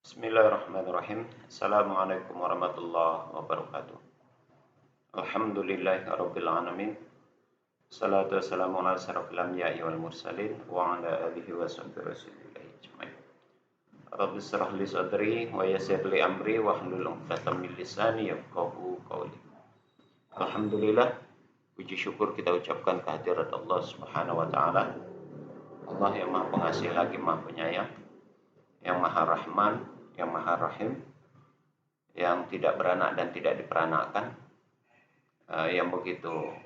Bismillahirrahmanirrahim. Assalamualaikum warahmatullahi wabarakatuh. Alhamdulillahirabbil alamin. Salatu wassalamu ala asyrofil anbiya'i wal mursalin wa ala alihi wa sahbihi rasulillahi ajmain. Rabbi shrah li sadri wa yassir li amri wa hlul 'uqdatam min lisani yafqahu qawli. Alhamdulillah, puji syukur kita ucapkan kehadirat Allah Subhanahu wa taala. Allah yang Maha Pengasih lagi Maha Penyayang, yang Maha Rahman, yang Maha Rahim, yang tidak beranak dan tidak diperanakan, yang begitu,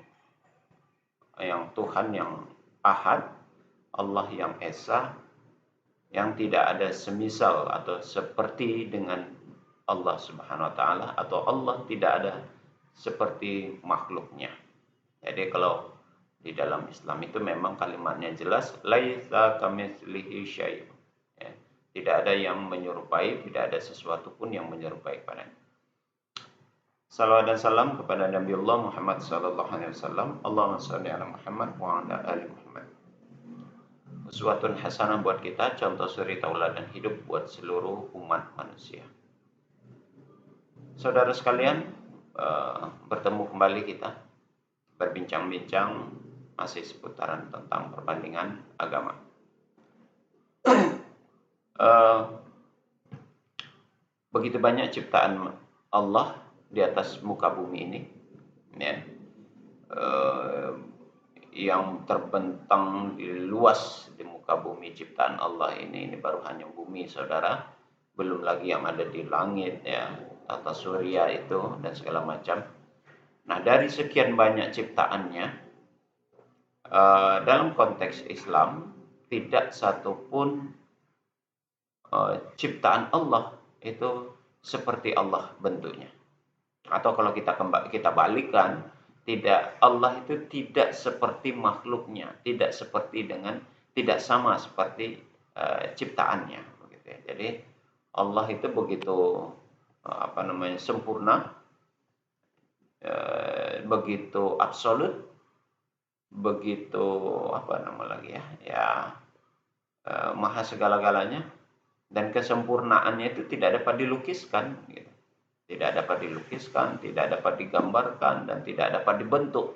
yang Tuhan yang Ahad, Allah yang Esa, yang tidak ada semisal atau seperti dengan Allah Subhanahu wa taala, atau Allah tidak ada seperti makhluknya. Jadi kalau di dalam Islam itu memang kalimatnya jelas, laisa kamitslihi syai'. Ya, tidak ada yang menyerupai, tidak ada sesuatu pun yang menyerupai padanya. Salawat dan salam kepada Nabi Allah Muhammad sallallahu alaihi wasallam. Allahumma shalli ala Muhammad wa ala ali Muhammad. Uswatun hasanah buat kita, contoh suri tauladan hidup buat seluruh umat manusia. Saudara sekalian, bertemu kembali kita berbincang-bincang masih seputaran tentang perbandingan agama. Begitu banyak ciptaan Allah di atas muka bumi ini, ya, yang terbentang di luas di muka bumi ciptaan Allah ini baru hanya bumi, saudara, belum lagi yang ada di langit, ya, tata surya itu dan segala macam. Nah, dari sekian banyak ciptaannya, dalam konteks Islam tidak satupun ciptaan Allah itu seperti Allah bentuknya. Atau kalau kita balikkan, Allah itu tidak seperti makhluknya, tidak sama seperti ciptaannya, begitu ya. Jadi Allah itu begitu sempurna, begitu absolut, begitu maha segala-galanya, dan kesempurnaannya itu tidak dapat dilukiskan, gitu. Tidak dapat dilukiskan, tidak dapat digambarkan, dan tidak dapat dibentuk.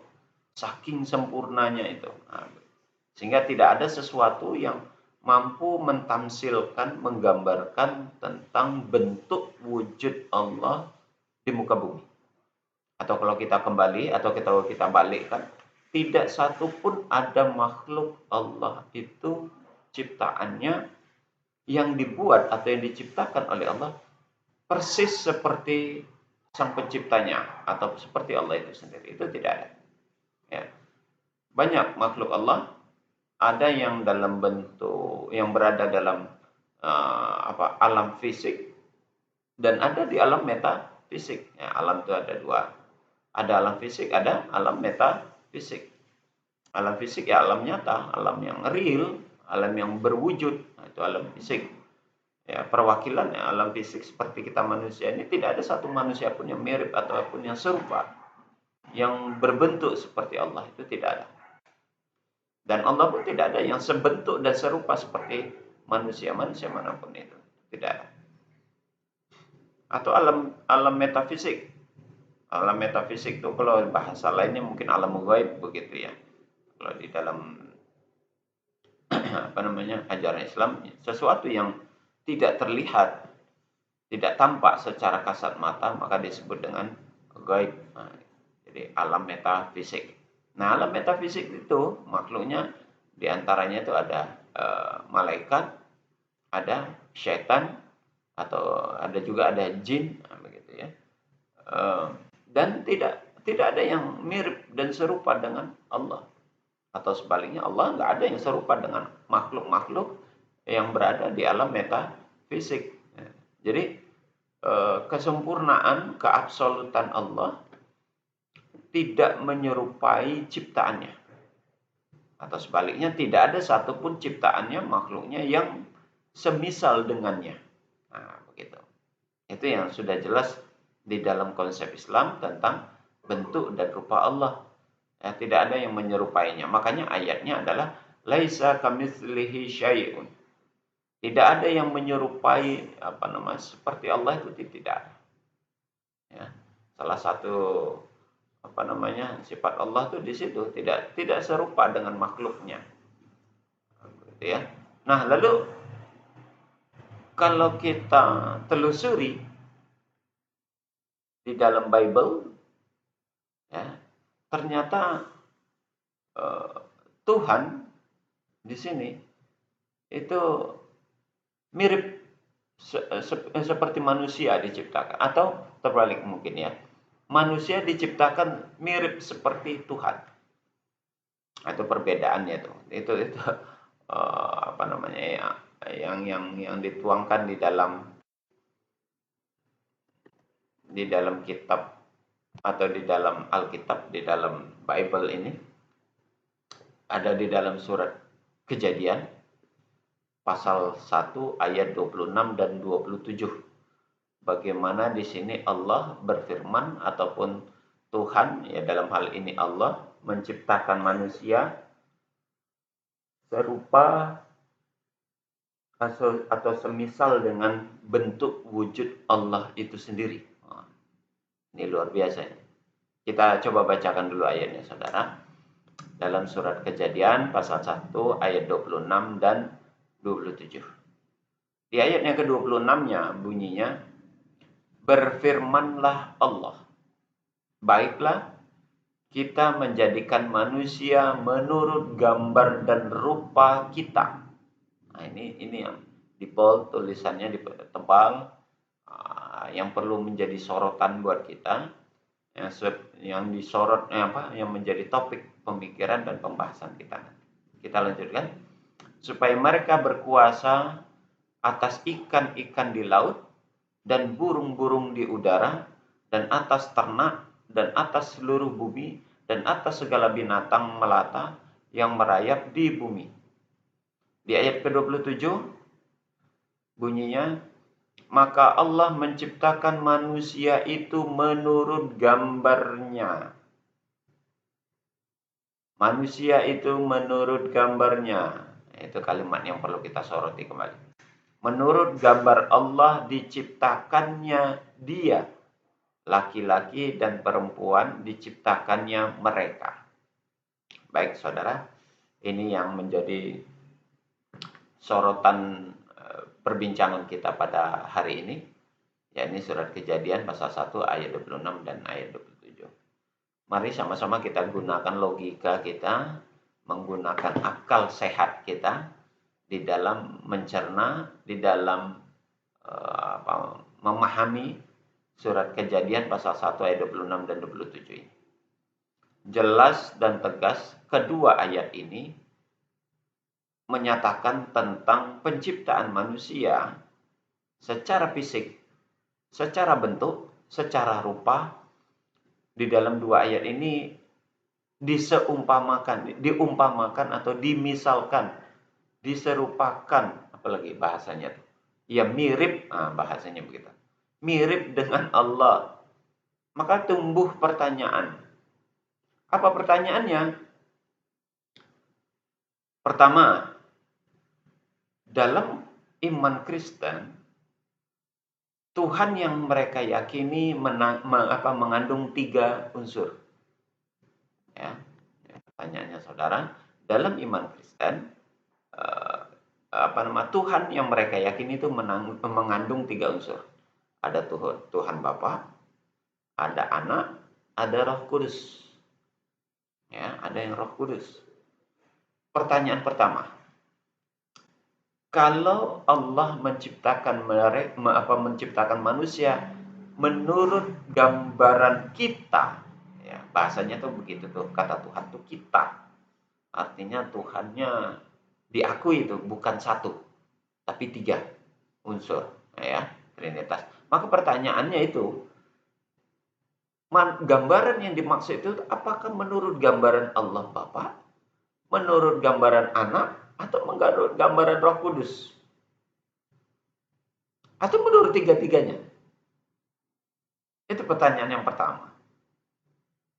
Saking sempurnanya itu. Sehingga tidak ada sesuatu yang mampu mentamsilkan, menggambarkan tentang bentuk wujud Allah di muka bumi. Atau kalau kita kembali, atau kita balikkan, tidak satupun ada makhluk Allah itu ciptaannya yang dibuat atau yang diciptakan oleh Allah persis seperti sang penciptanya atau seperti Allah itu sendiri. Itu tidak ada. Ya. Banyak makhluk Allah, ada yang dalam bentuk, yang berada dalam alam fisik, dan ada di alam metafisik. Ya, alam itu ada dua. Ada alam fisik, ada alam metafisik. Alam fisik ya alam nyata, alam yang real, alam yang berwujud. Nah, itu alam fisik. Ya, perwakilan ya, alam fisik seperti kita manusia ini tidak ada satu manusia pun yang mirip ataupun yang serupa, yang berbentuk seperti Allah, itu tidak ada. Dan Allah pun tidak ada yang sebentuk dan serupa seperti manusia manapun itu, tidak ada. Atau alam metafisik. Alam metafisik itu kalau bahasa lainnya mungkin alam ghaib, begitu ya. Kalau di dalam ajaran Islam, sesuatu yang tidak terlihat, tidak tampak secara kasat mata, maka disebut dengan gaib. Nah, jadi alam metafisik. Nah, alam metafisik itu makhluknya diantaranya itu ada malaikat, ada syaitan, atau ada jin, begitu ya. Dan tidak ada yang mirip dan serupa dengan Allah. Atau sebaliknya, Allah nggak ada yang serupa dengan makhluk-makhluk yang berada di alam metafisik. Jadi kesempurnaan, keabsolutan Allah tidak menyerupai ciptaannya. Atau sebaliknya, tidak ada satupun ciptaannya, makhluknya yang semisal dengannya. Nah, begitu. Itu yang sudah jelas di dalam konsep Islam tentang bentuk dan rupa Allah. Ya, tidak ada yang menyerupainya. Makanya ayatnya adalah laisa kamitslihi syai'un. Tidak ada yang menyerupai seperti Allah itu tidak ada. Ya. Salah satu sifat Allah itu di situ tidak serupa dengan makhluknya, gitu ya. Nah, lalu kalau kita telusuri di dalam Bible, ya, ternyata eh, Tuhan di sini itu mirip seperti manusia diciptakan, atau terbalik mungkin ya. Manusia diciptakan mirip seperti Tuhan. Itu perbedaannya tuh. Itu ya, yang dituangkan di dalam kitab atau di dalam Alkitab, di dalam Bible ini, ada di dalam surat Kejadian pasal 1 ayat 26 dan 27. Bagaimana di sini Allah berfirman, ataupun Tuhan, ya dalam hal ini Allah, menciptakan manusia serupa atau semisal dengan bentuk wujud Allah itu sendiri. Ini luar biasa. Kita coba bacakan dulu ayatnya, saudara. Dalam surat Kejadian pasal 1 ayat 26 dan 27. Di ayat yang ke-26-nya bunyinya, berfirmanlah Allah, baiklah kita menjadikan manusia menurut gambar dan rupa kita. Nah, ini yang di bold, tulisannya di tebal, yang perlu menjadi sorotan buat kita, yang disorot, yang menjadi topik pemikiran dan pembahasan kita. Kita lanjutkan. Supaya mereka berkuasa atas ikan-ikan di laut dan burung-burung di udara dan atas ternak dan atas seluruh bumi dan atas segala binatang melata yang merayap di bumi. Di ayat ke-27 bunyinya, maka Allah menciptakan manusia itu menurut gambarnya. Manusia itu menurut gambarnya. Itu kalimat yang perlu kita soroti kembali. Menurut gambar Allah diciptakannya dia. Laki-laki dan perempuan diciptakannya mereka. Baik saudara, ini yang menjadi sorotan perbincangan kita pada hari ini, yakni surat Kejadian pasal 1 ayat 26 dan ayat 27. Mari sama-sama kita gunakan logika kita, menggunakan akal sehat kita di dalam mencerna, di dalam memahami surat Kejadian pasal 1 ayat 26 dan 27 ini. Jelas dan tegas kedua ayat ini menyatakan tentang penciptaan manusia secara fisik, secara bentuk, secara rupa. Di dalam dua ayat ini diumpamakan atau dimisalkan, diserupakan, apalagi bahasanya tuh. Ya mirip, bahasanya begitu. Mirip dengan Allah. Maka tumbuh pertanyaan. Apa pertanyaannya? Pertama, dalam iman Kristen, Tuhan yang mereka yakini mengandung 3 unsur. Ya, pertanyaannya saudara, dalam iman Kristen, Tuhan yang mereka yakini itu mengandung 3 unsur. Ada Tuhan Bapa, ada Anak, ada Roh Kudus. Ya, ada yang Roh Kudus. Pertanyaan pertama, kalau Allah menciptakan manusia menurut gambaran kita, ya, bahasanya tuh begitu tuh, kata Tuhan tuh kita. Artinya Tuhannya diakui itu bukan 1, tapi 3 unsur, ya, Trinitas. Maka pertanyaannya itu, gambaran yang dimaksud itu apakah menurut gambaran Allah Bapa, menurut gambaran Anak, atau menurut gambaran Roh Kudus? Atau menurut 3-tiganya? Itu pertanyaan yang pertama.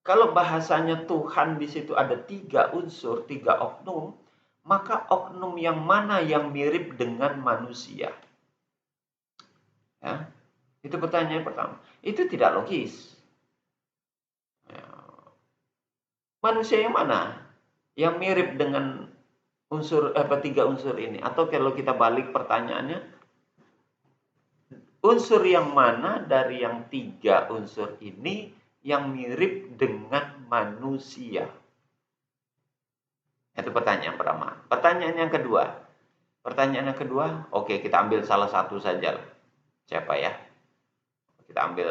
Kalau bahasanya Tuhan di situ ada 3 unsur, 3 oknum, maka oknum yang mana yang mirip dengan manusia? Ya, itu pertanyaan pertama. Itu tidak logis. Ya, manusia yang mana yang mirip dengan tiga unsur ini? Atau kalau kita balik pertanyaannya, unsur yang mana dari yang tiga unsur ini yang mirip dengan manusia? Itu pertanyaan pertama. Pertanyaan yang kedua. Pertanyaan yang kedua, oke, kita ambil salah satu saja. Siapa ya? Kita ambil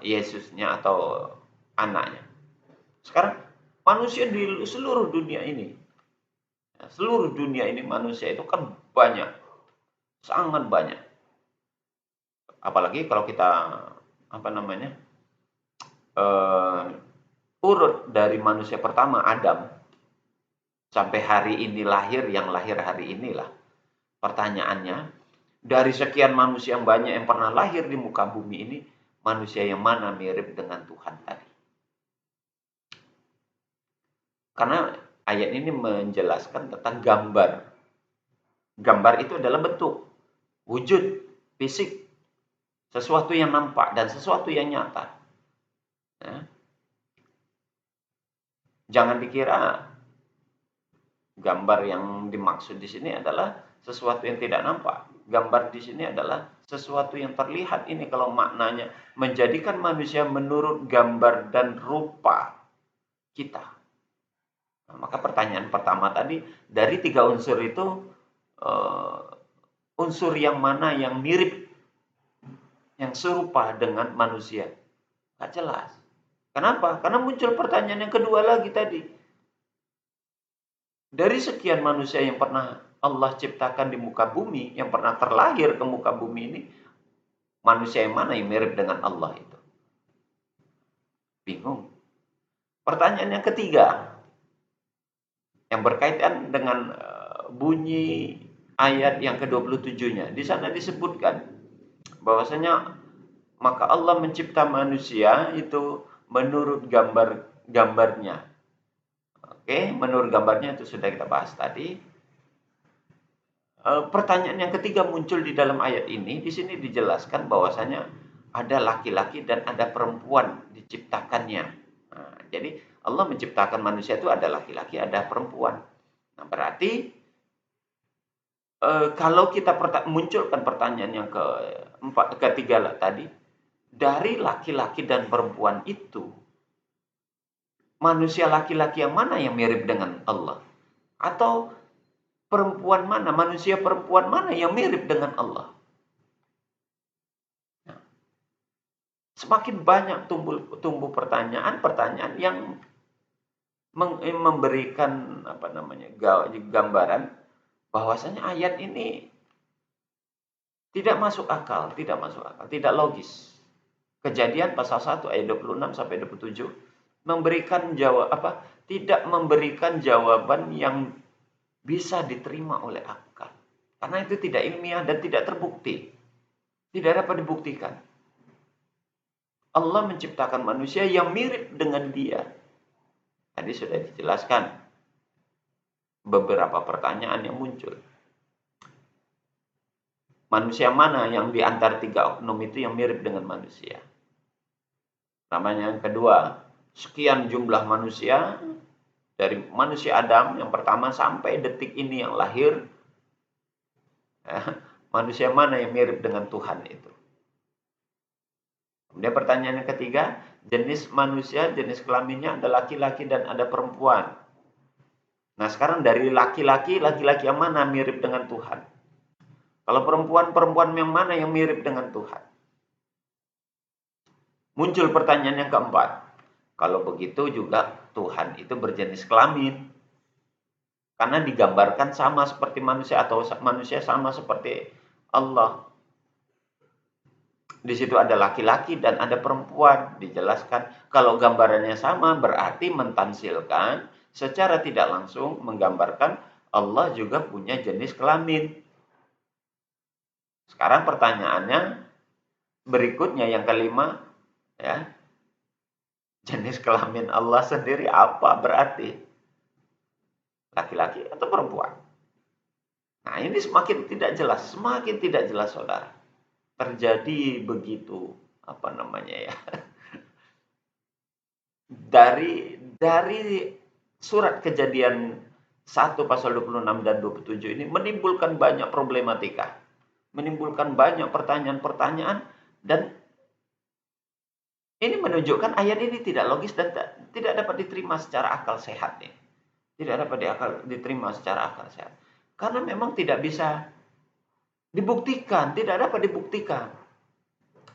Yesusnya atau anaknya. Sekarang manusia di seluruh dunia ini, seluruh dunia ini manusia itu kan banyak, sangat banyak. Apalagi kalau kita urut dari manusia pertama Adam sampai hari ini lahir, yang lahir hari inilah. Pertanyaannya, dari sekian manusia yang banyak yang pernah lahir di muka bumi ini, manusia yang mana mirip dengan Tuhan tadi? Karena ayat ini menjelaskan tentang gambar. Gambar itu adalah bentuk, wujud, fisik, sesuatu yang nampak dan sesuatu yang nyata. Ya. Jangan dikira gambar yang dimaksud di sini adalah sesuatu yang tidak nampak. Gambar di sini adalah sesuatu yang terlihat. Ini kalau maknanya menjadikan manusia menurut gambar dan rupa kita. Nah, maka pertanyaan pertama tadi, dari tiga unsur itu, unsur yang mana yang mirip, yang serupa dengan manusia? Nggak jelas. Kenapa? Karena muncul pertanyaan yang kedua lagi tadi. Dari sekian manusia yang pernah Allah ciptakan di muka bumi, yang pernah terlahir ke muka bumi ini, manusia yang mana yang mirip dengan Allah itu? Bingung. Pertanyaan yang ketiga, yang berkaitan dengan bunyi ayat yang ke-27-nya. Di sana disebutkan bahwasanya maka Allah mencipta manusia itu menurut gambarnya. Oke, menurut gambarnya itu sudah kita bahas tadi. Pertanyaan yang ketiga muncul di dalam ayat ini. Di sini dijelaskan bahwasanya ada laki-laki dan ada perempuan diciptakannya. Nah, jadi Allah menciptakan manusia itu ada laki-laki, ada perempuan. Nah, berarti kalau kita munculkan pertanyaan yang ketiga tadi, dari laki-laki dan perempuan itu, manusia laki-laki yang mana yang mirip dengan Allah? Atau perempuan mana, manusia perempuan mana yang mirip dengan Allah? Nah, semakin banyak tumbuh pertanyaan yang memberikan gambaran bahwasanya ayat ini tidak masuk akal, tidak logis. Kejadian pasal 1 ayat 26 sampai 27 tidak memberikan jawaban yang bisa diterima oleh akal. Karena itu tidak ilmiah dan tidak terbukti. Tidak dapat dibuktikan. Allah menciptakan manusia yang mirip dengan dia. Tadi sudah dijelaskan beberapa pertanyaan yang muncul. Manusia mana yang di antara tiga oknum itu yang mirip dengan manusia? Namanya yang kedua, sekian jumlah manusia, dari manusia Adam yang pertama sampai detik ini yang lahir, manusia mana yang mirip dengan Tuhan itu? Kemudian pertanyaan yang ketiga, jenis manusia, jenis kelaminnya ada laki-laki dan ada perempuan. Nah sekarang dari laki-laki yang mana mirip dengan Tuhan? Kalau perempuan yang mana yang mirip dengan Tuhan? Muncul pertanyaan yang keempat. Kalau begitu juga Tuhan itu berjenis kelamin. Karena digambarkan sama seperti manusia atau manusia sama seperti Allah. Di situ ada laki-laki dan ada perempuan. Dijelaskan kalau gambarannya sama berarti mentansilkan secara tidak langsung menggambarkan Allah juga punya jenis kelamin. Sekarang pertanyaannya berikutnya yang kelima, ya. Jenis kelamin Allah sendiri apa berarti? laki-laki atau perempuan. Nah, ini semakin tidak jelas, saudara. Terjadi begitu, apa namanya ya, dari surat Kejadian 1 pasal 26 dan 27 ini menimbulkan banyak problematika, menimbulkan banyak pertanyaan-pertanyaan, dan ini menunjukkan ayat ini tidak logis dan tidak dapat diterima secara akal sehat nih. Tidak dapat diterima secara akal sehat. Karena memang tidak bisa dibuktikan, tidak dapat dibuktikan.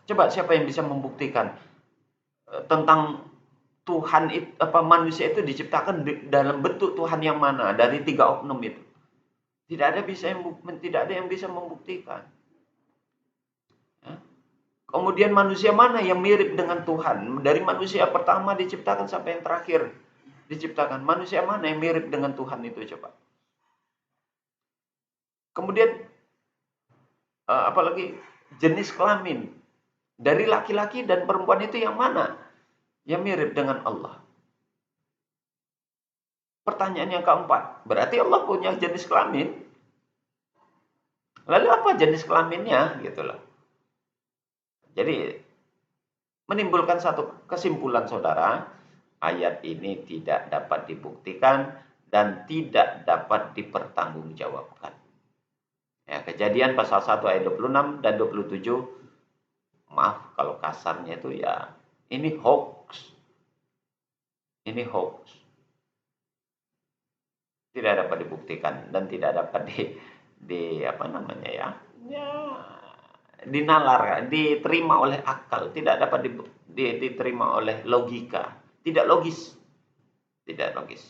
Coba siapa yang bisa membuktikan tentang Tuhan itu, manusia itu diciptakan dalam bentuk Tuhan yang mana dari 3 oknum itu? Tidak ada yang bisa membuktikan. Ya. Kemudian manusia mana yang mirip dengan Tuhan? Dari manusia pertama diciptakan sampai yang terakhir diciptakan, manusia mana yang mirip dengan Tuhan itu, coba? Kemudian apalagi jenis kelamin dari laki-laki dan perempuan itu yang mana yang mirip dengan Allah? Pertanyaan yang keempat, berarti Allah punya jenis kelamin. Lalu apa jenis kelaminnya, gitu loh. Jadi menimbulkan satu kesimpulan, saudara, ayat ini tidak dapat dibuktikan dan tidak dapat dipertanggungjawabkan. Ya, Kejadian pasal 1 ayat 26 dan 27, maaf kalau kasarnya itu ya, ini hoax. Ini hoax. Tidak dapat dibuktikan dan tidak dapat apa namanya ya, dinalar, diterima oleh akal, tidak dapat diterima oleh logika, tidak logis, tidak logis.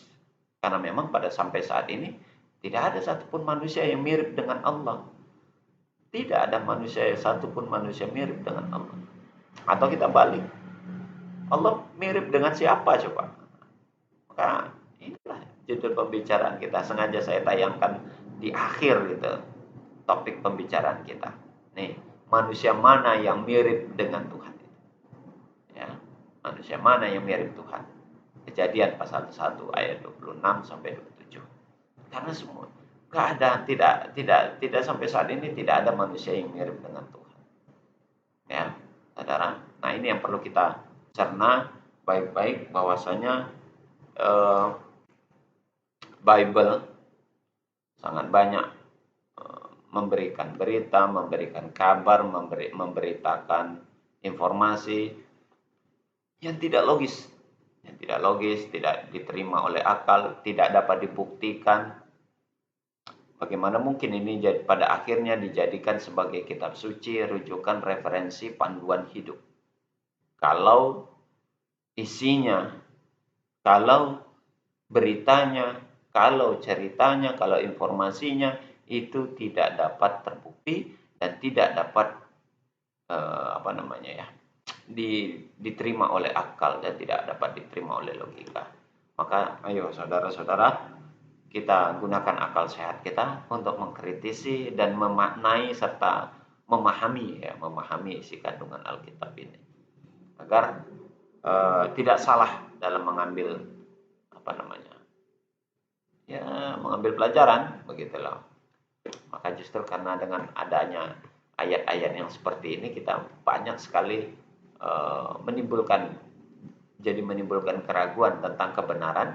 Karena memang pada sampai saat ini tidak ada satupun manusia yang mirip dengan Allah. Tidak ada satupun manusia mirip dengan Allah. Atau kita balik, Allah mirip dengan siapa coba? Maka inilah judul pembicaraan kita. Sengaja saya tayangkan di akhir gitu, topik pembicaraan kita. Nih, manusia mana yang mirip dengan Tuhan? Ya, manusia mana yang mirip Tuhan? Kejadian pasal 1 ayat 26 sampai 27. Karena semua keadaan tidak sampai saat ini tidak ada manusia yang mirip dengan Tuhan. Ya, saudara. Nah, ini yang perlu kita cerna baik-baik, bahwasanya Bible sangat banyak memberikan berita, memberikan kabar, memberitakan informasi yang tidak logis, tidak diterima oleh akal, tidak dapat dibuktikan. Bagaimana mungkin ini pada akhirnya dijadikan sebagai kitab suci, rujukan, referensi, panduan hidup? Kalau isinya, kalau beritanya, kalau ceritanya, kalau informasinya itu tidak dapat terbukti dan tidak dapat diterima oleh akal dan tidak dapat diterima oleh logika. Maka ayo saudara-saudara, kita gunakan akal sehat kita untuk mengkritisi dan memaknai serta memahami isi kandungan Alkitab ini, agar tidak salah dalam mengambil mengambil pelajaran, begitulah. Maka justru karena dengan adanya ayat-ayat yang seperti ini, kita banyak sekali menimbulkan keraguan tentang kebenaran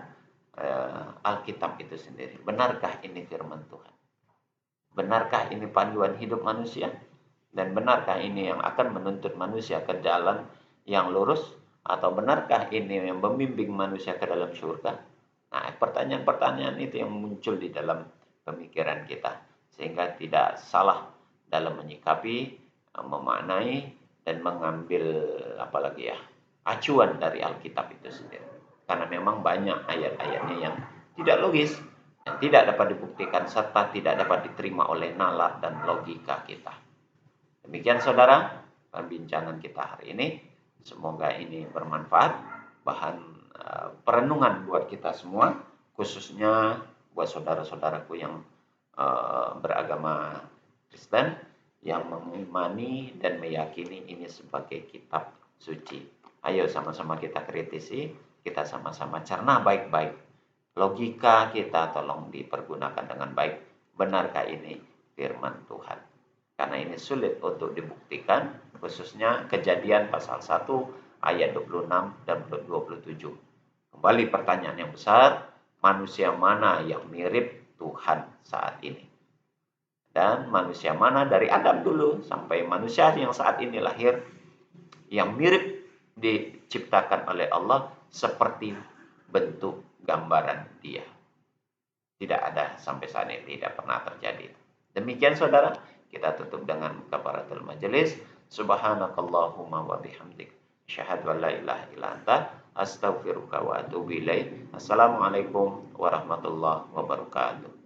Alkitab itu sendiri. Benarkah ini firman Tuhan? Benarkah ini panduan hidup manusia? Dan benarkah ini yang akan menuntut manusia ke jalan yang lurus? Atau benarkah ini yang membimbing manusia ke dalam surga? Nah, pertanyaan-pertanyaan itu yang muncul di dalam pemikiran kita, sehingga tidak salah dalam menyikapi, memaknai, dan mengambil acuan dari Alkitab itu sendiri. Karena memang banyak ayat-ayatnya yang tidak logis, yang tidak dapat dibuktikan, serta tidak dapat diterima oleh nalar dan logika kita. Demikian saudara, perbincangan kita hari ini. Semoga ini bermanfaat, bahan perenungan buat kita semua, khususnya buat saudara-saudaraku yang beragama Kristen, yang mengimani dan meyakini ini sebagai kitab suci. Ayo sama-sama kita kritisi, kita sama-sama cerna baik-baik Logika kita tolong dipergunakan dengan baik. Benarkah ini firman Tuhan? Karena ini sulit untuk dibuktikan, khususnya Kejadian pasal 1 ayat 26 dan 27. Kembali pertanyaan yang besar, manusia mana yang mirip Tuhan saat ini? Dan manusia mana dari Adam dulu sampai manusia yang saat ini lahir yang mirip diciptakan oleh Allah seperti bentuk gambaran dia. Tidak ada sampai saat ini, tidak pernah terjadi. Demikian saudara, kita tutup dengan kafaratul majelis. Subhanakallahumma wa bihamdik, asyhadu an la ilaha illa anta, astaghfiruka wa atubu ilaik. Assalamualaikum warahmatullahi wabarakatuh.